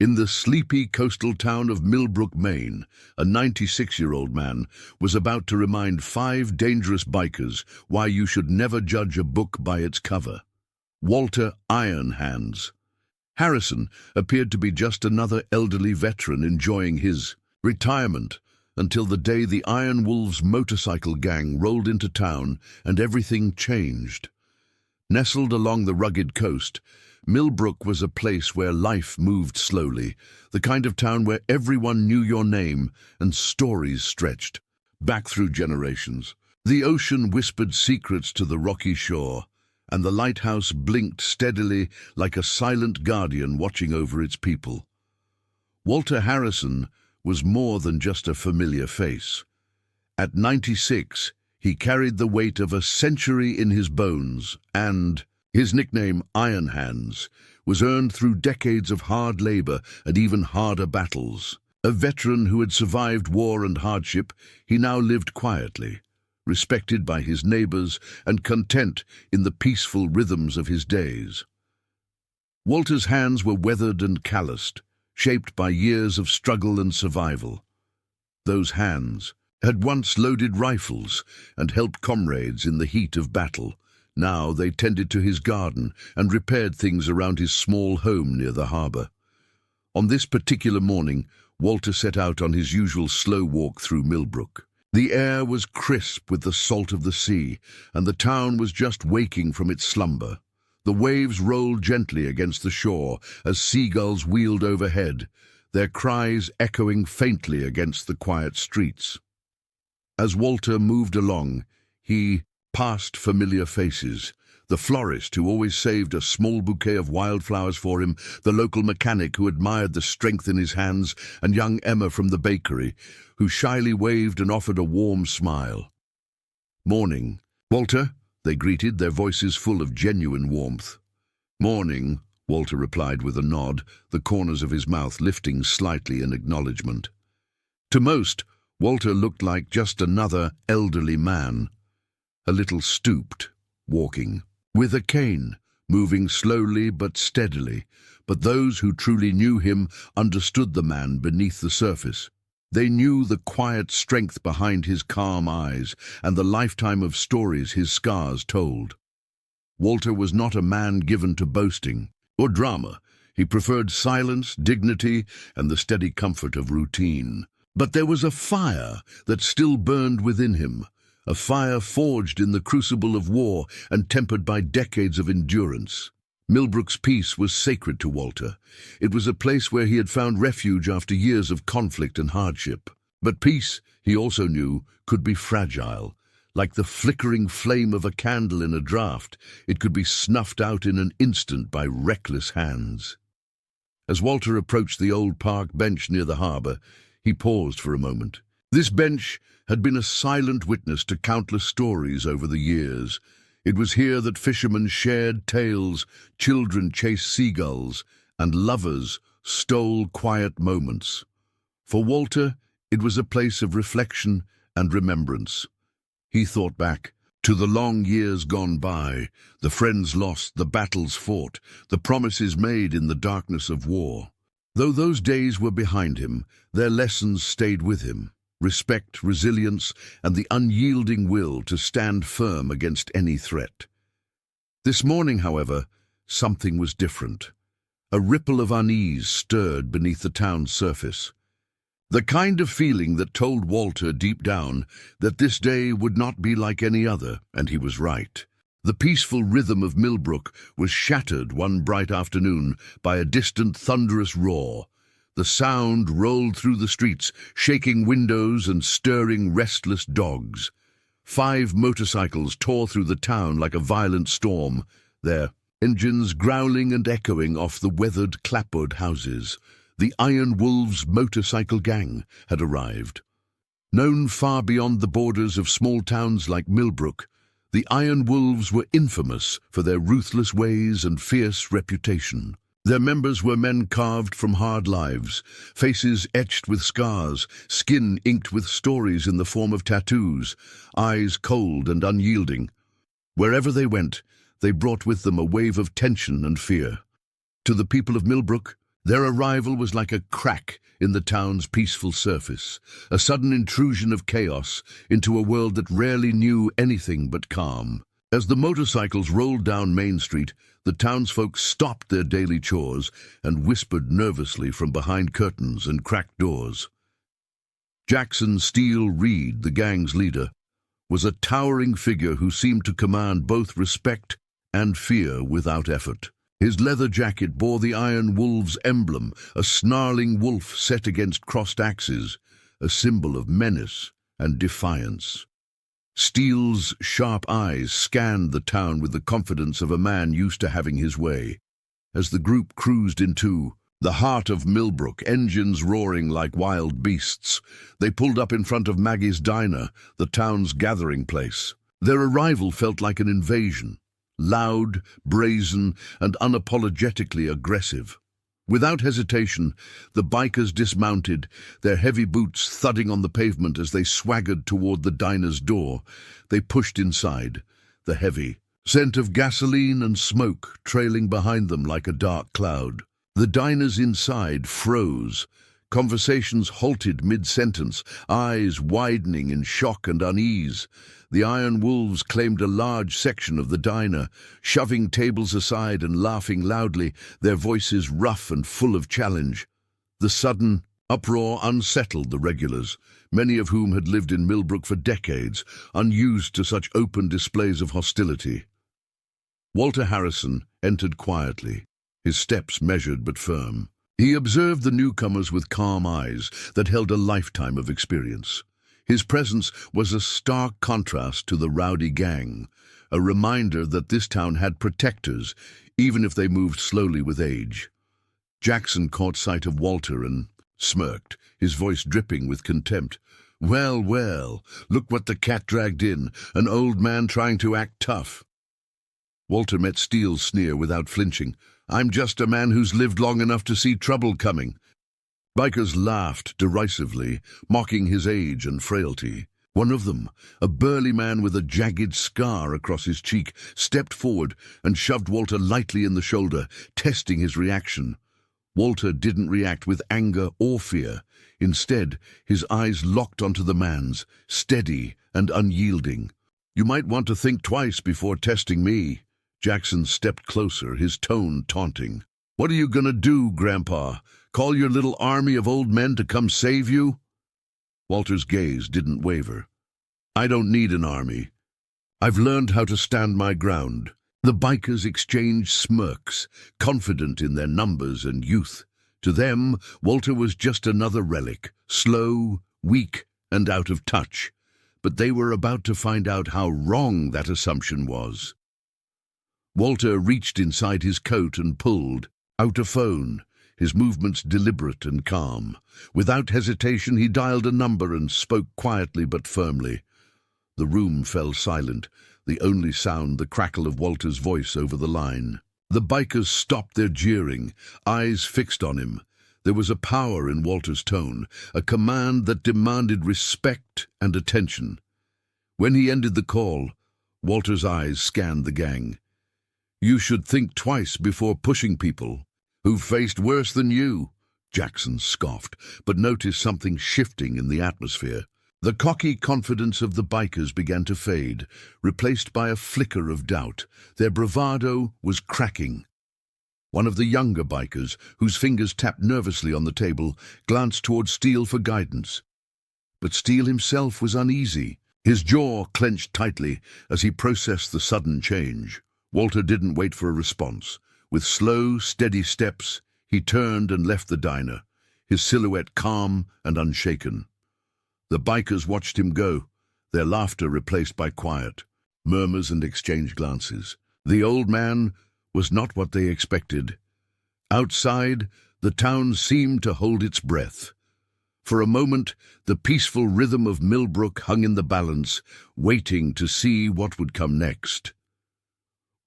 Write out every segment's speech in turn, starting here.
In the sleepy coastal town of Millbrook, Maine, a 96-year-old man was about to remind 5 dangerous bikers why you should never judge a book by its cover. Walter "Iron Hands" Harrison appeared to be just another elderly veteran enjoying his retirement until the day the Iron Wolves motorcycle gang rolled into town and everything changed. Nestled along the rugged coast, Millbrook was a place where life moved slowly, the kind of town where everyone knew your name and stories stretched back through generations. The ocean whispered secrets to the rocky shore, and the lighthouse blinked steadily like a silent guardian watching over its people. Walter Harrison was more than just a familiar face. At 96, he carried the weight of a century in his bones, and his nickname, Iron Hands, was earned through decades of hard labor and even harder battles. A veteran who had survived war and hardship, he now lived quietly, respected by his neighbors and content in the peaceful rhythms of his days. Walter's hands were weathered and calloused, shaped by years of struggle and survival. Those hands had once loaded rifles and helped comrades in the heat of battle. Now they tended to his garden and repaired things around his small home near the harbor. On this particular morning, Walter set out on his usual slow walk through Millbrook. The air was crisp with the salt of the sea, and the town was just waking from its slumber. The waves rolled gently against the shore as seagulls wheeled overhead, their cries echoing faintly against the quiet streets. As Walter moved along, he passed familiar faces: the florist who always saved a small bouquet of wildflowers for him, the local mechanic who admired the strength in his hands, and young Emma from the bakery, who shyly waved and offered a warm smile. "Morning, Walter," they greeted, their voices full of genuine warmth. "Morning," Walter replied with a nod, the corners of his mouth lifting slightly in acknowledgement. To most, Walter looked like just another elderly man, a little stooped, walking with a cane, moving slowly but steadily, but those who truly knew him understood the man beneath the surface. They knew the quiet strength behind his calm eyes and the lifetime of stories his scars told. Walter was not a man given to boasting or drama. He preferred silence, dignity, and the steady comfort of routine. But there was a fire that still burned within him, a fire forged in the crucible of war and tempered by decades of endurance. Millbrook's peace was sacred to Walter. It was a place where he had found refuge after years of conflict and hardship. But peace, he also knew, could be fragile. Like the flickering flame of a candle in a draught, it could be snuffed out in an instant by reckless hands. As Walter approached the old park bench near the harbor, he paused for a moment. This bench had been a silent witness to countless stories over the years. It was here that fishermen shared tales, children chased seagulls, and lovers stole quiet moments. For Walter, it was a place of reflection and remembrance. He thought back to the long years gone by, the friends lost, the battles fought, the promises made in the darkness of war. Though those days were behind him, their lessons stayed with him: respect, resilience, and the unyielding will to stand firm against any threat. This morning, however, something was different. A ripple of unease stirred beneath the town's surface. The kind of feeling that told Walter deep down that this day would not be like any other, and he was right. The peaceful rhythm of Millbrook was shattered one bright afternoon by a distant thunderous roar. The sound rolled through the streets, shaking windows and stirring restless dogs. 5 motorcycles tore through the town like a violent storm, their engines growling and echoing off the weathered clapboard houses. The Iron Wolves motorcycle gang had arrived. Known far beyond the borders of small towns like Millbrook, the Iron Wolves were infamous for their ruthless ways and fierce reputation. Their members were men carved from hard lives, faces etched with scars, skin inked with stories in the form of tattoos, eyes cold and unyielding. Wherever they went, they brought with them a wave of tension and fear. To the people of Millbrook, Their arrival was like a crack in the town's peaceful surface, a sudden intrusion of chaos into a world that rarely knew anything but calm. As the motorcycles rolled down Main Street, the townsfolk stopped their daily chores and whispered nervously from behind curtains and cracked doors. Jackson Steele Reed, the gang's leader, was a towering figure who seemed to command both respect and fear without effort. His leather jacket bore the Iron Wolf's emblem, a snarling wolf set against crossed axes, a symbol of menace and defiance. Steele's sharp eyes scanned the town with the confidence of a man used to having his way. As the group cruised into the heart of Millbrook, engines roaring like wild beasts, they pulled up in front of Maggie's Diner, the town's gathering place. Their arrival felt like an invasion, loud, brazen, and unapologetically aggressive. Without hesitation, the bikers dismounted, their heavy boots thudding on the pavement as they swaggered toward the diner's door. They pushed inside, the heavy scent of gasoline and smoke trailing behind them like a dark cloud. The diners inside froze. Conversations halted mid-sentence, eyes widening in shock and unease. The Iron Wolves claimed a large section of the diner, shoving tables aside and laughing loudly, their voices rough and full of challenge. The sudden uproar unsettled the regulars, many of whom had lived in Millbrook for decades, unused to such open displays of hostility. Walter Harrison entered quietly, his steps measured but firm. He observed the newcomers with calm eyes that held a lifetime of experience. His presence was a stark contrast to the rowdy gang, a reminder that this town had protectors, even if they moved slowly with age. Jackson caught sight of Walter and smirked, his voice dripping with contempt. "Well, well, look what the cat dragged in, an old man trying to act tough." Walter met Steele's sneer without flinching. "I'm just a man who's lived long enough to see trouble coming." Bikers laughed derisively, mocking his age and frailty. One of them, a burly man with a jagged scar across his cheek, stepped forward and shoved Walter lightly in the shoulder, testing his reaction. Walter didn't react with anger or fear. Instead, his eyes locked onto the man's, steady and unyielding. "You might want to think twice before testing me." Jackson stepped closer, his tone taunting. "What are you gonna do, Grandpa? Call your little army of old men to come save you?" Walter's gaze didn't waver. "I don't need an army. I've learned how to stand my ground." The bikers exchanged smirks, confident in their numbers and youth. To them, Walter was just another relic, slow, weak, and out of touch. But they were about to find out how wrong that assumption was. Walter reached inside his coat and pulled out a phone, his movements deliberate and calm. Without hesitation, he dialed a number and spoke quietly but firmly. The room fell silent, the only sound the crackle of Walter's voice over the line. The bikers stopped their jeering, eyes fixed on him. There was a power in Walter's tone, a command that demanded respect and attention. When he ended the call, Walter's eyes scanned the gang. "You should think twice before pushing people who've faced worse than you," Jackson scoffed, but noticed something shifting in the atmosphere. The cocky confidence of the bikers began to fade, replaced by a flicker of doubt. Their bravado was cracking. One of the younger bikers, whose fingers tapped nervously on the table, glanced toward Steele for guidance. But Steele himself was uneasy. His jaw clenched tightly as he processed the sudden change. Walter didn't wait for a response. With slow, steady steps, he turned and left the diner, his silhouette calm and unshaken. The bikers watched him go, their laughter replaced by quiet, murmurs and exchanged glances. The old man was not what they expected. Outside, the town seemed to hold its breath. For a moment, the peaceful rhythm of Millbrook hung in the balance, waiting to see what would come next.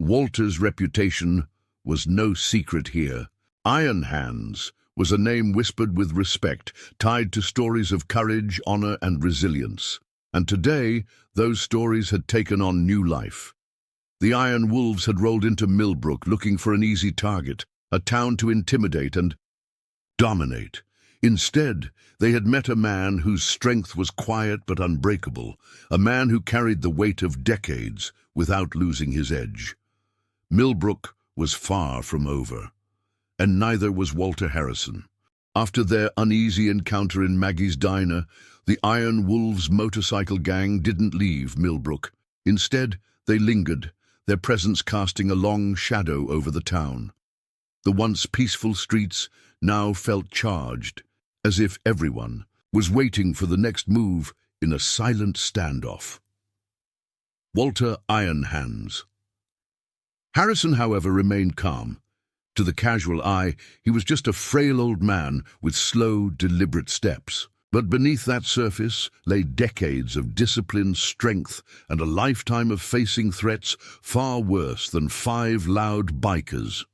Walter's reputation was no secret here. Iron Hands was a name whispered with respect, tied to stories of courage, honor, and resilience. And today, those stories had taken on new life. The Iron Wolves had rolled into Millbrook looking for an easy target, a town to intimidate, and dominate. Instead, they had met a man whose strength was quiet but unbreakable, a man who carried the weight of decades without losing his edge. Millbrook was far from over, and neither was Walter Harrison. After their uneasy encounter in Maggie's diner, the Iron Wolves motorcycle gang didn't leave Millbrook. Instead, they lingered, their presence casting a long shadow over the town. The once peaceful streets now felt charged, as if everyone was waiting for the next move in a silent standoff. Walter Iron Hands. Harrison, however, remained calm. To the casual eye, he was just a frail old man with slow, deliberate steps. But beneath that surface lay decades of discipline, strength, and a lifetime of facing threats far worse than 5 loud bikers.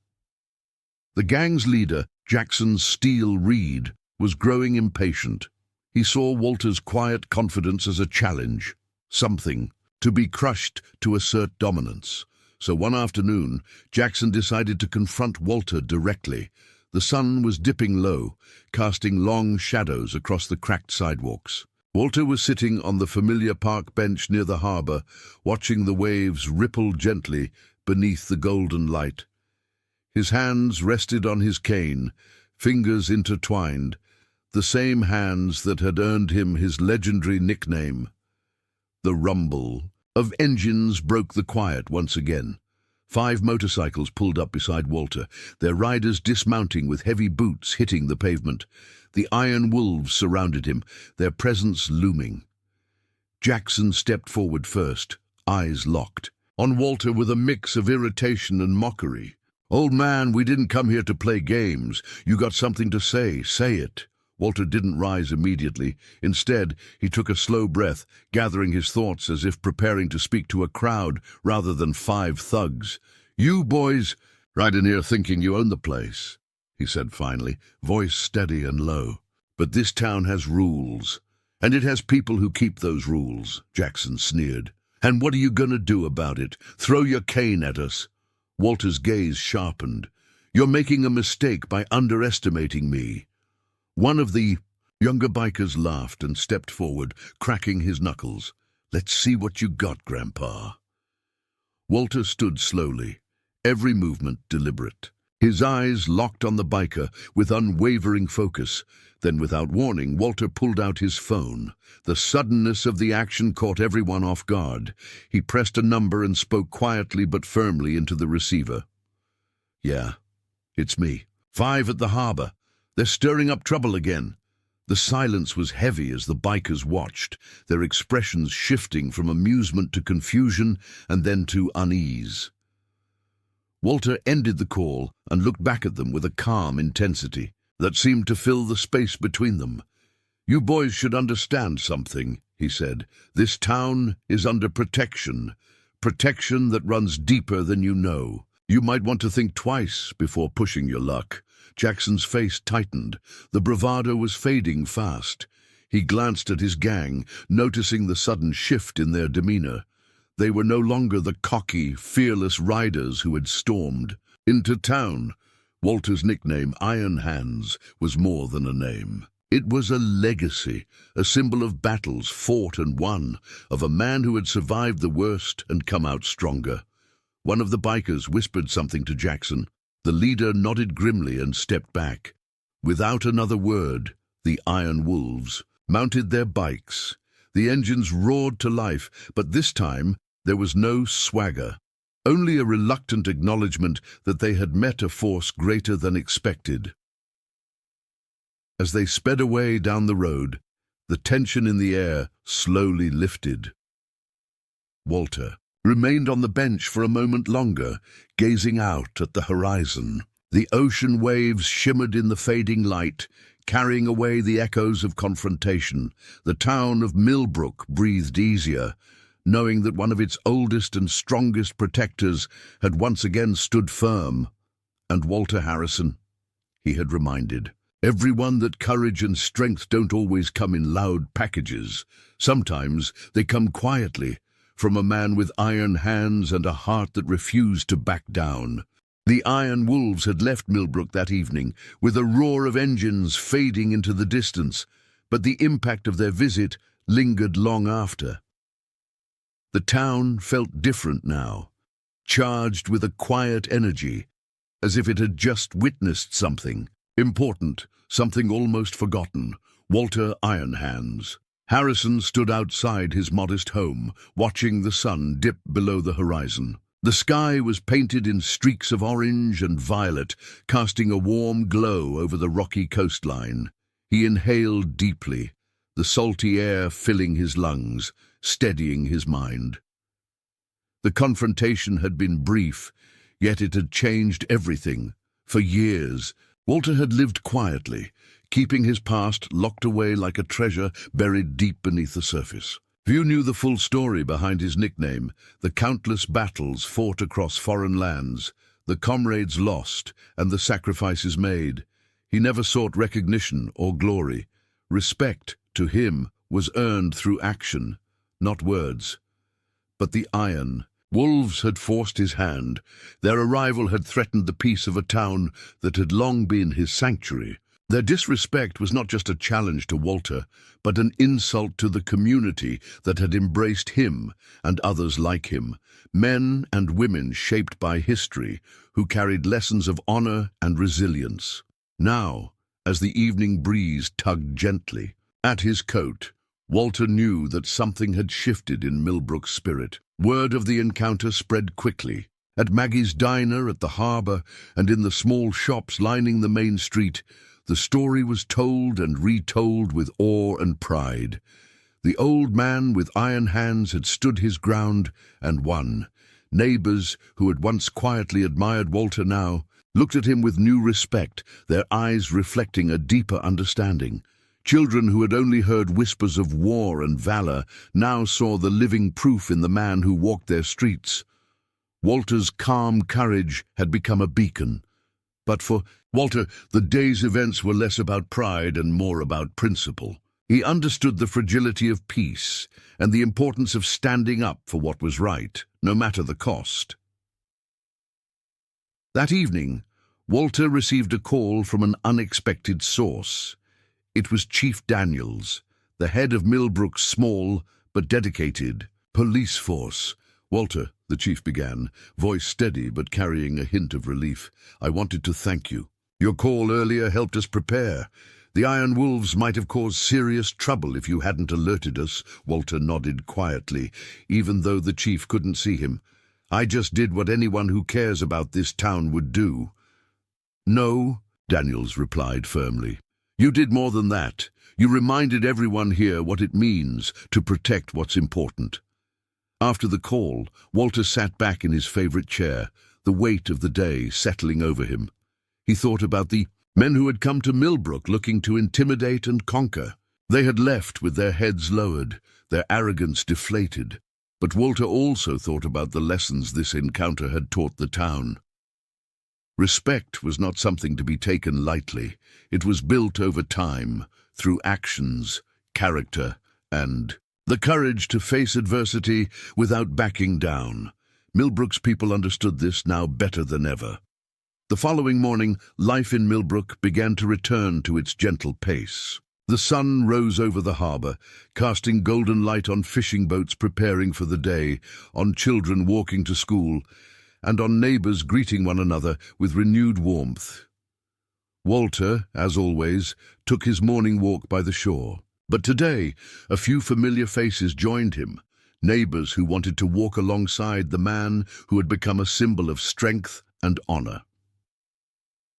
The gang's leader, Jackson Steele Reed, was growing impatient. He saw Walter's quiet confidence as a challenge, something to be crushed to assert dominance. So one afternoon, Jackson decided to confront Walter directly. The sun was dipping low, casting long shadows across the cracked sidewalks. Walter was sitting on the familiar park bench near the harbor, watching the waves ripple gently beneath the golden light. His hands rested on his cane, fingers intertwined, the same hands that had earned him his legendary nickname. The rumble of engines broke the quiet once again. 5 motorcycles pulled up beside Walter, their riders dismounting with heavy boots hitting the pavement. The Iron Wolves surrounded him, their presence looming. Jackson stepped forward first, eyes locked on Walter with a mix of irritation and mockery. "Old man, we didn't come here to play games. You got something to say, say it." Walter didn't rise immediately. Instead, he took a slow breath, gathering his thoughts as if preparing to speak to a crowd rather than 5 thugs. "You boys right in here thinking you own the place," he said finally, voice steady and low. "But this town has rules, and it has people who keep those rules," Jackson sneered. "And what are you going to do about it? Throw your cane at us?" Walter's gaze sharpened. "You're making a mistake by underestimating me." One of the younger bikers laughed and stepped forward, cracking his knuckles. "Let's see what you got, Grandpa." Walter stood slowly, every movement deliberate. His eyes locked on the biker with unwavering focus. Then, without warning, Walter pulled out his phone. The suddenness of the action caught everyone off guard. He pressed a number and spoke quietly but firmly into the receiver. "Yeah, it's me. 5 at the harbor. They're stirring up trouble again." The silence was heavy as the bikers watched, their expressions shifting from amusement to confusion and then to unease. Walter ended the call and looked back at them with a calm intensity that seemed to fill the space between them. "You boys should understand something," he said. "This town is under protection, protection that runs deeper than you know. You might want to think twice before pushing your luck." Jackson's face tightened. The bravado was fading fast. He glanced at his gang, noticing the sudden shift in their demeanor. They were no longer the cocky, fearless riders who had stormed into town. Walter's nickname, Iron Hands, was more than a name. It was a legacy, a symbol of battles fought and won, of a man who had survived the worst and come out stronger. One of the bikers whispered something to Jackson. The leader nodded grimly and stepped back. Without another word, the Iron Wolves mounted their bikes. The engines roared to life, but this time there was no swagger, only a reluctant acknowledgement that they had met a force greater than expected. As they sped away down the road, the tension in the air slowly lifted. Walter remained on the bench for a moment longer, gazing out at the horizon. The ocean waves shimmered in the fading light, carrying away the echoes of confrontation. The town of Millbrook breathed easier, knowing that one of its oldest and strongest protectors had once again stood firm. And Walter Harrison, he had reminded everyone that courage and strength don't always come in loud packages. Sometimes they come quietly, from a man with iron hands and a heart that refused to back down. The Iron Wolves had left Millbrook that evening, with a roar of engines fading into the distance, but the impact of their visit lingered long after. The town felt different now, charged with a quiet energy, as if it had just witnessed something important, something almost forgotten. Walter Ironhands. Harrison stood outside his modest home, watching the sun dip below the horizon. The sky was painted in streaks of orange and violet, casting a warm glow over the rocky coastline. He inhaled deeply, the salty air filling his lungs, steadying his mind. The confrontation had been brief, yet it had changed everything. For years, Walter had lived quietly, keeping his past locked away like a treasure buried deep beneath the surface. Few knew the full story behind his nickname, the countless battles fought across foreign lands, the comrades lost, and the sacrifices made. He never sought recognition or glory. Respect, to him, was earned through action, not words. But the Iron Wolves had forced his hand. Their arrival had threatened the peace of a town that had long been his sanctuary. Their disrespect was not just a challenge to Walter, but an insult to the community that had embraced him and others like him, men and women shaped by history, who carried lessons of honor and resilience. Now, as the evening breeze tugged gently at his coat, Walter knew that something had shifted in Millbrook's spirit. Word of the encounter spread quickly. At Maggie's diner, at the harbor, and in the small shops lining the main street, the story was told and retold with awe and pride. The old man with iron hands had stood his ground and won. Neighbors, who had once quietly admired Walter now, looked at him with new respect, their eyes reflecting a deeper understanding. Children who had only heard whispers of war and valor now saw the living proof in the man who walked their streets. Walter's calm courage had become a beacon. But for Walter, the day's events were less about pride and more about principle. He understood the fragility of peace and the importance of standing up for what was right, no matter the cost. That evening, Walter received a call from an unexpected source. It was Chief Daniels, the head of Millbrook's small but dedicated police force. "Walter," the chief began, voice steady but carrying a hint of relief, "I wanted to thank you. Your call earlier helped us prepare. The Iron Wolves might have caused serious trouble if you hadn't alerted us." Walter nodded quietly, even though the chief couldn't see him. "I just did what anyone who cares about this town would do." "No," Daniels replied firmly. "You did more than that. You reminded everyone here what it means to protect what's important." After the call, Walter sat back in his favorite chair, the weight of the day settling over him. He thought about the men who had come to Millbrook looking to intimidate and conquer. They had left with their heads lowered, their arrogance deflated. But Walter also thought about the lessons this encounter had taught the town. Respect was not something to be taken lightly. It was built over time, through actions, character, and the courage to face adversity without backing down. Millbrook's people understood this now better than ever. The following morning, life in Millbrook began to return to its gentle pace. The sun rose over the harbor, casting golden light on fishing boats preparing for the day, on children walking to school, and on neighbors greeting one another with renewed warmth. Walter, as always, took his morning walk by the shore. But today, a few familiar faces joined him, neighbors who wanted to walk alongside the man who had become a symbol of strength and honor.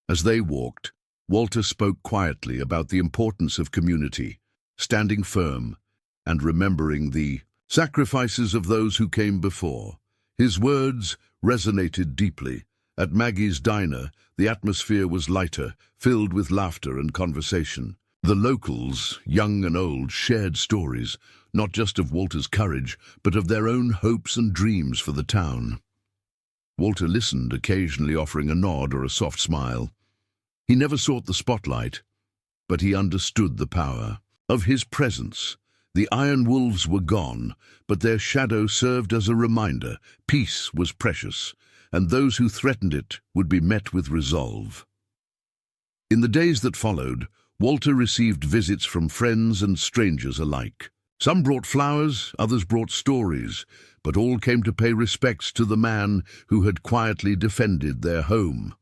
As they walked, Walter spoke quietly about the importance of community, standing firm and remembering the sacrifices of those who came before. His words resonated deeply. At Maggie's diner, the atmosphere was lighter, filled with laughter and conversation. The locals, young and old, shared stories, not just of Walter's courage, but of their own hopes and dreams for the town. Walter listened, occasionally offering a nod or a soft smile. He never sought the spotlight, but he understood the power of his presence. The Iron Wolves were gone, but their shadow served as a reminder. Peace was precious, and those who threatened it would be met with resolve. In the days that followed, Walter received visits from friends and strangers alike. Some brought flowers, others brought stories, but all came to pay respects to the man who had quietly defended their home.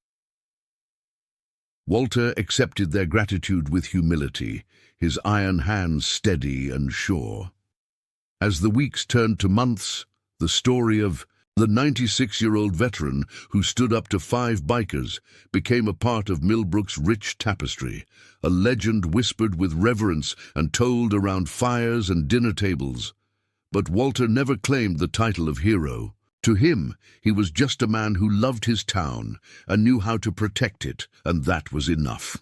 Walter accepted their gratitude with humility, his iron hands steady and sure. As the weeks turned to months, the story of the 96-year-old veteran who stood up to 5 bikers became a part of Millbrook's rich tapestry, a legend whispered with reverence and told around fires and dinner tables. But Walter never claimed the title of hero. To him, he was just a man who loved his town and knew how to protect it, and that was enough.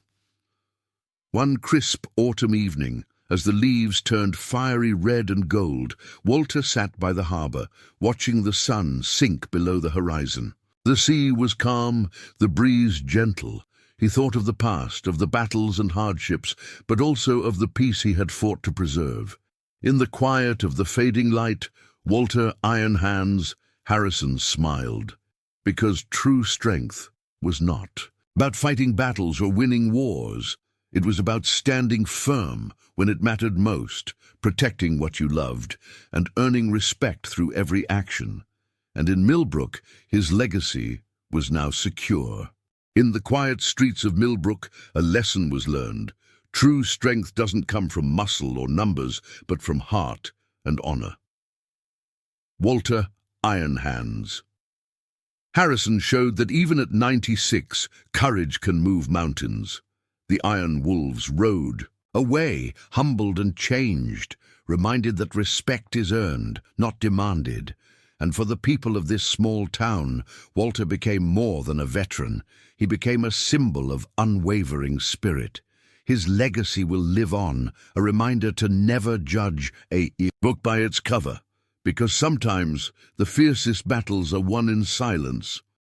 One crisp autumn evening, as the leaves turned fiery red and gold, Walter sat by the harbour, watching the sun sink below the horizon. The sea was calm, the breeze gentle. He thought of the past, of the battles and hardships, but also of the peace he had fought to preserve. In the quiet of the fading light, Walter Iron Hands Harrison smiled, because true strength was not about fighting battles or winning wars. It was about standing firm when it mattered most, protecting what you loved, and earning respect through every action. And in Millbrook, his legacy was now secure. In the quiet streets of Millbrook, a lesson was learned. True strength doesn't come from muscle or numbers, but from heart and honor. Walter Iron Hands Harrison showed that even at 96, courage can move mountains. The Iron Wolves rode away, humbled and changed, reminded that respect is earned, not demanded. And for the people of this small town, Walter became more than a veteran. He became a symbol of unwavering spirit. His legacy will live on, a reminder to never judge a book by its cover, because sometimes the fiercest battles are won in silence.